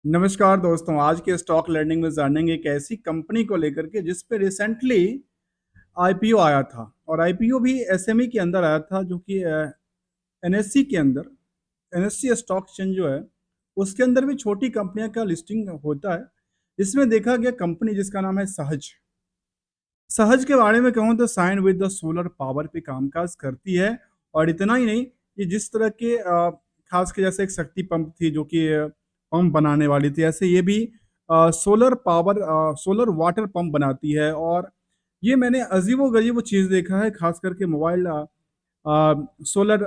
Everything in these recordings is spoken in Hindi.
नमस्कार दोस्तों, आज के स्टॉक लर्निंग में जानेंगे एक ऐसी कंपनी को लेकर के जिस पे रिसेंटली आईपीओ आया था और आईपीओ भी एसएमई के अंदर आया था जो कि एनएससी के अंदर एनएससी स्टॉक एक्सचेंज जो है उसके अंदर भी छोटी कंपनियों का लिस्टिंग होता है। इसमें देखा गया कंपनी जिसका नाम है सहज। सहज के बारे में कहूँ तो sign with the solar power पे कामकाज करती है। और इतना ही नहीं, ये जिस तरह के खास के जैसे एक शक्ति पंप थी जो कि पंप बनाने वाली थी, ऐसे ये भी solar power solar water pump बनाती है। और ये मैंने अजीबो गरीब चीज़ देखा है, खास करके मोबाइल सोलर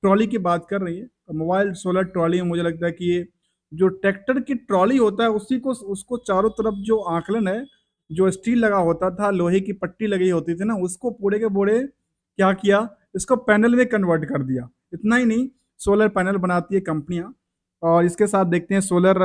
ट्रॉली की बात कर रही है। तो मोबाइल सोलर ट्रॉली में मुझे लगता है कि ये जो ट्रैक्टर की ट्रॉली होता है उसी को उसको चारों तरफ जो आंकलन है, जो स्टील लगा होता था, लोहे की पट्टी लगी होती थी ना, उसको पूरे के पूरे क्या किया, इसको पैनल में कन्वर्ट कर दिया। इतना ही नहीं, सोलर पैनल बनाती है कंपनियां। और इसके साथ देखते हैं सोलर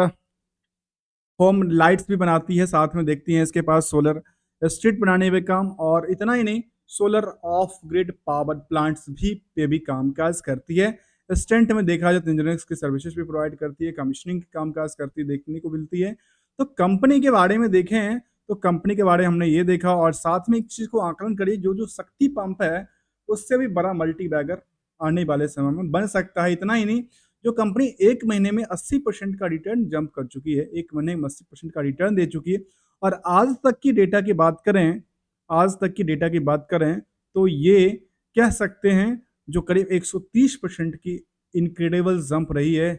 होम लाइट्स भी बनाती है, साथ में देखती हैं इसके पास सोलर स्ट्रीट बनाने में काम। और इतना ही नहीं, solar of grid power plants भी पे भी कामकाज करती है। स्टेंट में देखा जाए तो इंजीनियरिंग की सर्विसेज भी प्रोवाइड करती है, कमीशनिंग की कामकाज करती है, देखने को मिलती है। तो कंपनी के बारे में देखें तो कंपनी के बारे में हमने ये देखा, और साथ में एक चीज को आकलन करिए, जो जो शक्ति पंप है उससे भी बड़ा मल्टी बैगर आने वाले समय में बन सकता है। इतना ही नहीं, जो कंपनी एक महीने में 80% का रिटर्न जंप कर चुकी है, एक महीने में 80% का रिटर्न दे चुकी है। और आज तक की डेटा की बात करें, आज तक की डेटा की बात करें तो ये कह सकते हैं जो करीब 130% की इनक्रेडिबल जंप रही है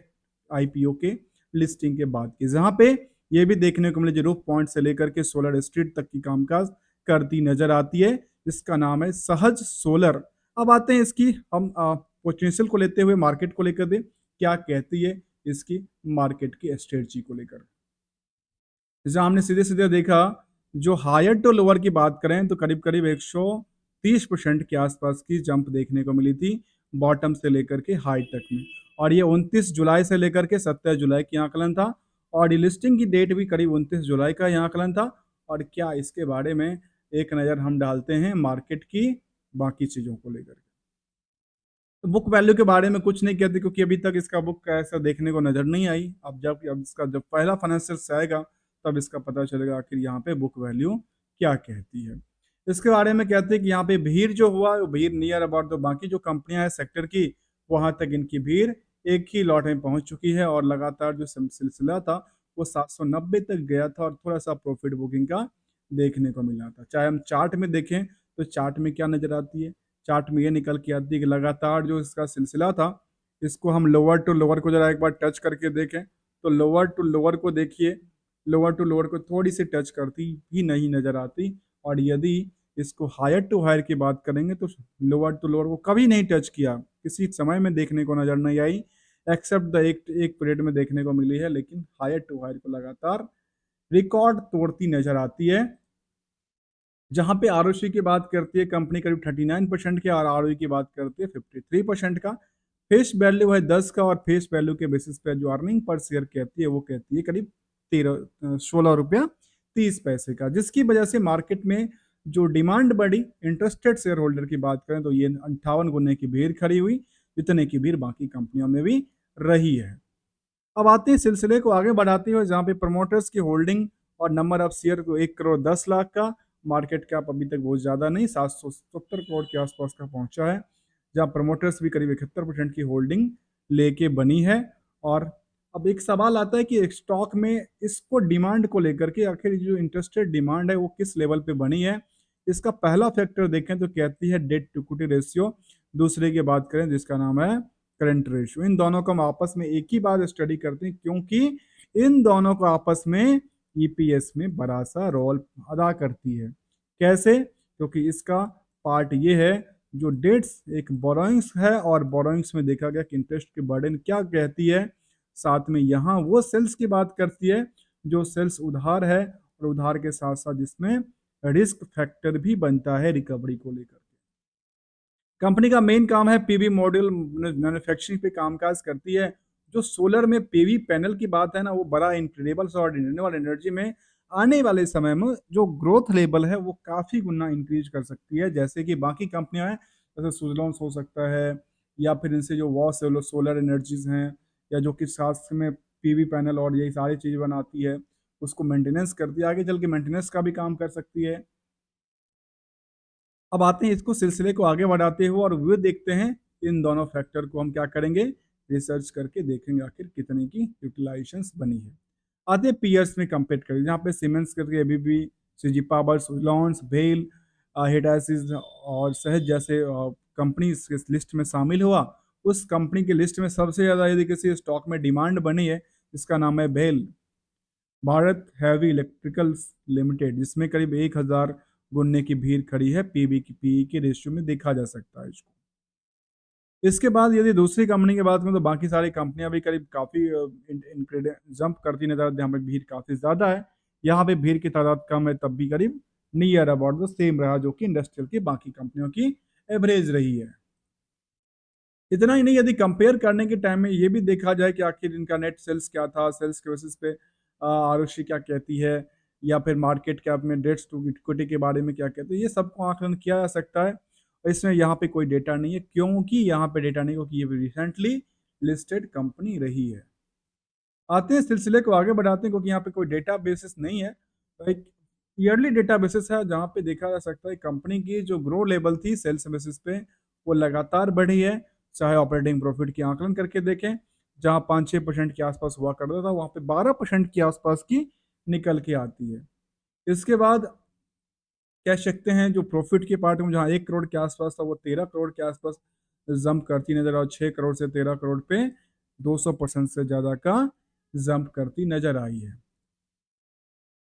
आईपीओ के लिस्टिंग के बाद की, जहां पे ये भी देखने को मिले जो रूफ पॉइंट से लेकर के सोलर स्ट्रीट तक की कामकाज करती नजर आती है। इसका नाम है सहज सोलर। अब आते हैं इसकी हम पोटेंशियल को लेते हुए मार्केट को लेकर दे क्या कहती है इसकी मार्केट की स्ट्रेटजी को लेकर। जैसे हमने सीधे सीधे देखा, जो हायर टू लोअर की बात करें तो करीब करीब 130% के आसपास की जंप देखने को मिली थी, बॉटम से लेकर के हाई तक में। और ये 29 जुलाई से लेकर के 27 जुलाई की आंकलन था, और ये लिस्टिंग की डेट भी करीब 29 जुलाई का यहाँ आंकलन था। और क्या इसके बारे में एक नज़र हम डालते हैं मार्केट की बाकी चीज़ों को लेकर। तो बुक वैल्यू के बारे में कुछ नहीं कहते क्योंकि अभी तक इसका बुक ऐसा देखने को नजर नहीं आई। अब इसका जब पहला फाइनेंशियल आएगा तब इसका पता चलेगा आखिर यहाँ पे बुक वैल्यू क्या कहती है। इसके बारे में कहते हैं कि यहाँ पे भीड़ जो हुआ वो भीड़ नियर अबाउट तो बाकी जो कंपनियां हैं सेक्टर की, वहां तक इनकी भीड़ एक ही लॉट में पहुंच चुकी है। और लगातार जो सिलसिला था वो 790 तक गया था, और थोड़ा सा प्रॉफिट बुकिंग का देखने को मिला था। चाहे हम चार्ट में देखें तो चार्ट में क्या नजर आती है, चार्ट में ये निकल के आती है कि लगातार जो इसका सिलसिला था, इसको हम लोअर टू लोअर को जरा एक बार टच करके देखें तो लोअर टू लोअर को देखिए, लोअर टू लोअर को थोड़ी सी टच करती ही नहीं नजर आती। और यदि इसको हायर टू हायर की बात करेंगे तो लोअर टू लोअर को कभी नहीं टच किया, किसी समय में देखने को नजर नहीं आई, एक्सेप्ट द एक पीरियड में देखने को मिली है। लेकिन हायर टू हायर को लगातार रिकॉर्ड तोड़ती नजर आती है। जहां पे आरओसी की बात करती है कंपनी करीब 39% के, और आरओई की बात करती है 53% का। फेस वैल्यू है 10 का, और फेस वैल्यू के बेसिस पे जो अर्निंग पर शेयर कहती है वो कहती है करीब 16 रुपया 30 पैसे का, जिसकी वजह से मार्केट में जो डिमांड बढ़ी, इंटरेस्टेड शेयर होल्डर की बात करें तो ये 58 गुने की भीड़ खड़ी हुई, जितने की भीड़ बाकी कंपनियों में भी रही है। अब आते हैं सिलसिले को आगे बढ़ाते हुए, जहाँ पे प्रमोटर्स की होल्डिंग और नंबर ऑफ शेयर को 1 करोड़ 10 लाख का, मार्केट कैप अभी तक बहुत ज़्यादा नहीं, 770 करोड़ के आसपास का पहुंचा है, जहाँ प्रमोटर्स भी करीब 71% की होल्डिंग लेके बनी है। और अब एक सवाल आता है कि एक स्टॉक में इसको डिमांड को लेकर के आखिर जो इंटरेस्टेड डिमांड है वो किस लेवल पे बनी है। इसका पहला फैक्टर देखें तो कहती है डेट टू इक्विटी रेशियो, दूसरे की बात करें जिसका नाम है करंट रेशियो। इन दोनों को हम आपस में एक ही बार स्टडी करते हैं क्योंकि इन दोनों को आपस में ईपीएस में बड़ा सा रोल अदा करती है। कैसे? क्योंकि इसका पार्ट ये है, जो डेट्स एक बोरोइंग्स है, और बोरोइंग्स में देखा गया कि इंटरेस्ट की बर्डन क्या कहती है, साथ में यहाँ वो सेल्स की बात करती है जो सेल्स उधार है, और उधार के साथ साथ जिसमें रिस्क फैक्टर भी बनता है रिकवरी को लेकर। कंपनी का मेन काम है पीवी मॉड्यूल मैन्युफैक्चरिंग पे कामकाज करती है। जो सोलर में पीवी पैनल की बात है ना, वो बड़ा इंक्रेडिबल और रिन्यूएबल एनर्जी में आने वाले समय में जो ग्रोथ लेवल है वो काफ़ी गुना इंक्रीज कर सकती है, जैसे कि बाकी कंपनियां हैं, जैसे सुजलॉन्स हो सकता है, या फिर इनसे जो वॉ सोलर एनर्जीज हैं, या जो कि साथ में पीवी पैनल और यही सारी चीज़ बनाती है, उसको मेंटेनेंस करती है, आगे चल के मेंटेनेंस का भी काम कर सकती है। अब आते हैं इसको सिलसिले को आगे बढ़ाते हुए और वो देखते हैं इन दोनों फैक्टर को हम क्या करेंगे, रिसर्च करके देखेंगे आखिर कितने की यूटिलाइजेशंस बनी है। आते हैं पीयर्स में कंपेयर करें, जहाँ पे सीमेंस करके एबीबी, सीजी पावर, सुजलॉन्स, भेल, हिटाचिस और सहज जैसे कंपनी इस लिस्ट में शामिल हुआ। उस कंपनी की लिस्ट में सबसे ज़्यादा यदि किसी स्टॉक में डिमांड बनी है, इसका नाम है भेल, भारत हैवी इलेक्ट्रिकल्स लिमिटेड, जिसमें करीब 1000 गुन्ने की भीड़ खड़ी है, पीबी की पीई के रेशियो में देखा जा सकता है इसको। इसके बाद यदि दूसरी कंपनी की बात करें तो बाकी सारी कंपनियां भी करीब काफ़ी जंप करती नजर आती है, यहाँ पे भीड़ काफ़ी ज़्यादा है, यहाँ पे भीड़ की तादाद कम है तब भी करीब नियर अबाउट द सेम रहा जो कि इंडस्ट्रियल की बाकी कंपनियों की एवरेज रही है। इतना ही नहीं, यदि कंपेयर करने के टाइम में ये भी देखा जाए कि आखिर इनका नेट सेल्स क्या था, सेल्स के बेसिस पे आरओसी क्या कहती है, या फिर मार्केट कैप में डेट्स टू इक्विटी के बारे में क्या कहते हैं, ये सबको आकलन किया जा सकता है। और इसमें यहाँ पे कोई डेटा नहीं है, क्योंकि यहाँ पे डेटा नहीं, क्योंकि ये रिसेंटली लिस्टेड कंपनी रही है। आते हैं सिलसिले को आगे बढ़ाते हैं, क्योंकि यहाँ पे कोई डेटा बेसिस नहीं है, तो एक ईयरली डेटा बेसिस है जहाँ पे देखा जा सकता है कंपनी की जो ग्रो लेवल थी सेल्स बेसिस पे वो लगातार बढ़ी है। चाहे ऑपरेटिंग प्रॉफिट की आकलन करके देखें, जहाँ 5-6% के आसपास हुआ करता था, वहाँ पे 12% के आसपास की निकल के आती है। इसके बाद कह सकते हैं जो प्रॉफिट के पार्ट में जहाँ 1 करोड़ के आसपास था, वो 13 करोड़ के आसपास जंप करती नजर, और 6 करोड़ से 13 करोड़ पे 200% से ज़्यादा का जंप करती नजर आई है।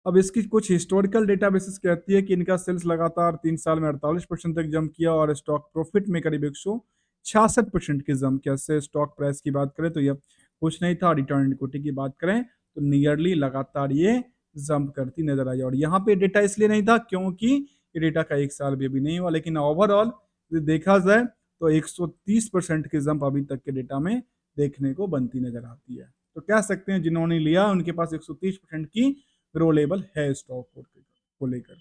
अब इसकी कुछ हिस्टोरिकल डेटा बेसिस कहती है कि इनका सेल्स लगातार 3 साल में 48% तक जंप किया, और स्टॉक प्रॉफिट में करीब 166% की जंप किया। से स्टॉक प्राइस की बात करें तो यह कुछ नहीं था, रिटर्न इक्विटी की बात करें तो नियरली लगातार ये जंप करती नजर आई। और यहाँ पे डेटा इसलिए नहीं था क्योंकि ये डेटा का 1 साल भी अभी नहीं हुआ, लेकिन ओवरऑल देखा जाए तो 130% की जंप अभी तक के डेटा में देखने को बनती नजर आती है। तो कह सकते हैं जिन्होंने लिया उनके पास 130% की ग्रो लेवल है स्टॉक को लेकर।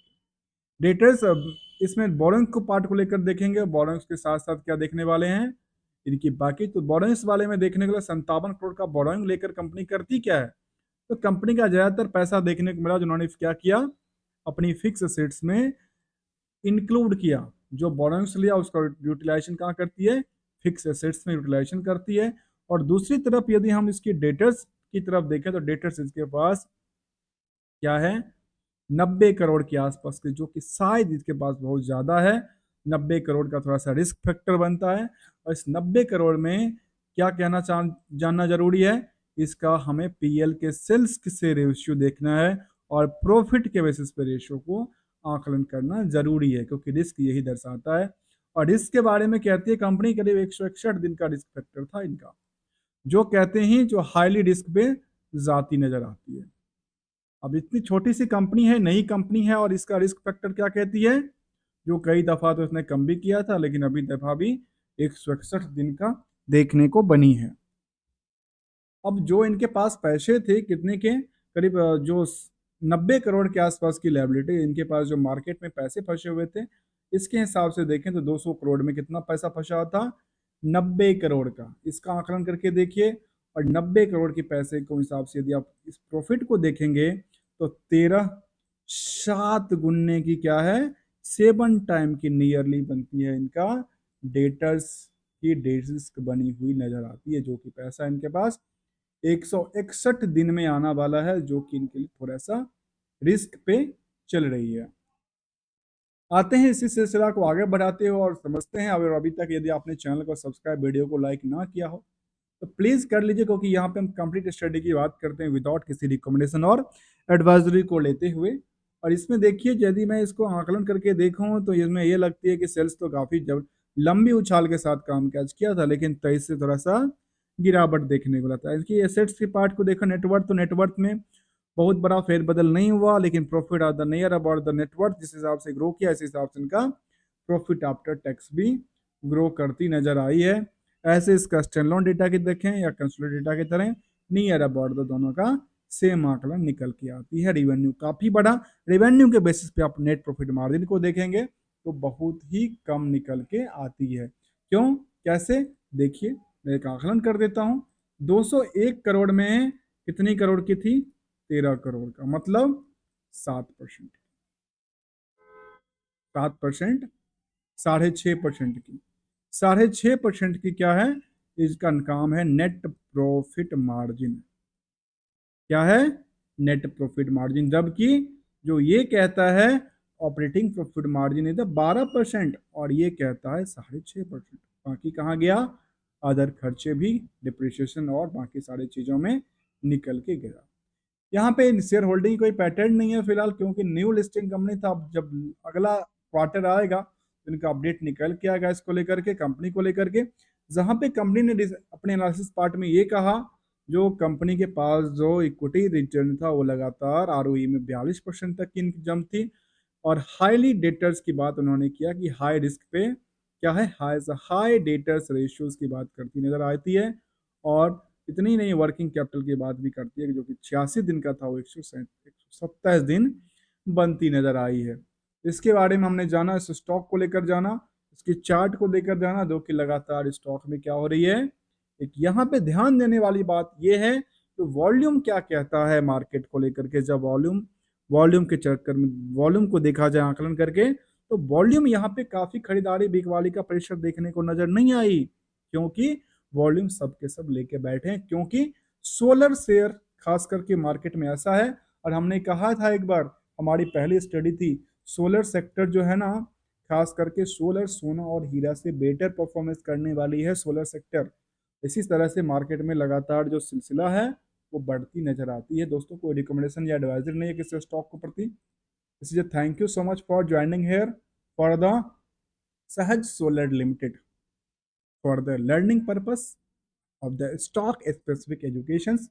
डेटर्स, अब इसमें बोरोइंग को पार्ट को लेकर देखेंगे, बोरोइंग्स के साथ साथ क्या देखने वाले हैं इनकी बाकी। तो बोरोइंग्स वाले में देखने के लिए 57 करोड़ का बोरोइंग लेकर कंपनी करती क्या है, तो कंपनी का ज्यादातर पैसा देखने को मिला जिन्होंने क्या किया, अपनी फिक्स एसेट्स में इंक्लूड किया। जो बोरोइंग्स लिया उसका यूटिलाइजेशन कहाँ करती है, फिक्स एसेट्स में यूटिलाइजेशन करती है। और दूसरी तरफ यदि हम इसकी डेटर्स की तरफ देखें तो डेटर्स इसके पास क्या है, 90 करोड़ के आसपास के, जो कि शायद इसके पास बहुत ज़्यादा है। 90 करोड़ का थोड़ा सा रिस्क फैक्टर बनता है, और इस 90 करोड़ में क्या कहना जानना जरूरी है, इसका हमें पीएल के सेल्स से रेशियो देखना है, और प्रॉफिट के बेसिस पे रेशियो को आकलन करना जरूरी है, क्योंकि रिस्क यही दर्शाता है। और रिस्क के बारे में कहती है कंपनी करीब 161 दिन का रिस्क फैक्टर था इनका, जो कहते हैं जो हाईली रिस्क पे जाती नजर आती है। अब इतनी छोटी सी कंपनी है, नई कंपनी है, और इसका रिस्क फैक्टर क्या कहती है, जो कई दफा तो इसने कम भी किया था, लेकिन अभी दफा भी 161 दिन का देखने को बनी है। अब जो इनके पास पैसे थे कितने के, करीब जो 90 करोड़ के आसपास की लायबिलिटी इनके पास, जो मार्केट में पैसे फंसे हुए थे, इसके हिसाब से देखें तो 200 करोड़ में कितना पैसा फंसा था, 90 करोड़ का। इसका आकलन करके देखिए, और 90 करोड़ के पैसे को हिसाब से यदि आप इस प्रॉफिट को देखेंगे तो 7 गुनने की क्या है, 7 टाइम की नियरली बनती है इनका डेटर्स की डेट बनी हुई नजर आती है, जो कि पैसा इनके पास 161 दिन में आना वाला है, जो कि इनके लिए थोड़ा सा रिस्क पे चल रही है। आते हैं इसी सिलसिला को आगे बढ़ाते हो और समझते हैं। अगर अभी तक यदि आपने चैनल को सब्सक्राइब, वीडियो को लाइक ना किया हो तो प्लीज़ कर लीजिए, क्योंकि यहाँ पे हम कंप्लीट स्टडी की बात करते हैं विदाउट किसी रिकमेंडेशन और एडवाइजरी को लेते हुए। और इसमें देखिए यदि मैं इसको आकलन करके देखूँ तो इसमें ये लगती है कि सेल्स तो काफ़ी जब लंबी उछाल के साथ काम काज किया था, लेकिन 23 से थोड़ा सा गिरावट देखने को मिला था। इसकी एसेट्स के पार्ट को देखो, नेटवर्थ, तो नेटवर्थ में बहुत बड़ा फेरबदल नहीं हुआ, लेकिन profit are the near about the net worth जिस हिसाब से ग्रो किया, इस हिसाब से इनका प्रॉफिट आफ्टर टैक्स भी ग्रो करती नजर आई है। ऐसे इसका स्टैंडअलोन डेटा की देखें या कंसोलिडेटेड डेटा की तरह नियर अबाउट द दोनों का सेम आंकड़ा निकल के आती है। रिवेन्यू काफ़ी बढ़ा, रिवेन्यू के बेसिस पे आप नेट प्रॉफिट मार्जिन को देखेंगे तो बहुत ही कम निकल के आती है। क्यों, कैसे, देखिए मैं एक आकलन कर देता हूँ। 201 करोड़ में कितनी करोड़ की थी? 13 करोड़ का, मतलब 7%। 7%, 6.5% की। 6.5% की क्या है? इसका नाम है नेट प्रॉफिट मार्जिन। क्या है? Net profit margin. जबकि जो ये कहता है ऑपरेटिंग प्रॉफिट मार्जिन इधर 12% और ये कहता है 6.5%। बाकी कहाँ गया? अदर खर्चे भी, डिप्रिसिएशन और बाकी सारी चीजों में निकल के गया। यहाँ पे शेयर होल्डिंग की कोई पैटर्न नहीं है फिलहाल, क्योंकि न्यू लिस्टिंग कंपनी था। अब जब अगला क्वार्टर आएगा तो इनका अपडेट निकल के आएगा इसको लेकर के, कंपनी को लेकर के। जहां पे कंपनी ने अपने एनालिसिस पार्ट में ये कहा, जो कंपनी के पास जो इक्विटी रिटर्न था वो लगातार आरओई में 42% तक की जंप थी। और हाईली डेटर्स की बात उन्होंने किया कि हाई रिस्क पे क्या है, हाई डेटर्स रेशियोज की बात करती नजर आती है। और इतनी नहीं, वर्किंग कैपिटल की बात भी करती है, जो कि 86 दिन का था वो 127 दिन बनती नजर आई है। इसके बारे में हमने जाना, इस स्टॉक को लेकर जाना, इसकी चार्ट को लेकर जाना, जो कि लगातार स्टॉक में क्या हो रही है। एक यहाँ पे ध्यान देने वाली बात यह है कि वॉल्यूम क्या कहता है मार्केट को लेकर के। जब वॉल्यूम वॉल्यूम के चक्कर में वॉल्यूम को देखा जाए आकलन करके, तो वॉल्यूम यहाँ पे काफी खरीदारी बिकवाली का प्रेशर देखने को नजर नहीं आई, क्योंकि वॉल्यूम सबके सब लेके बैठे हैं। क्योंकि सोलर शेयर खास करके मार्केट में ऐसा है, और हमने कहा था एक बार, हमारी पहली स्टडी थी, सोलर सेक्टर जो है ना, खास करके सोलर, सोना और हीरा से बेटर परफॉर्मेंस करने वाली है सोलर सेक्टर। इसी तरह से मार्केट में लगातार जो सिलसिला है वो बढ़ती नजर आती है। दोस्तों, कोई रिकमेंडेशन या एडवाइजर नहीं है किसी स्टॉक के प्रति। इसलिए thank you so much for joining here for the Sahaj solar limited for the learning purpose of the stock specific educations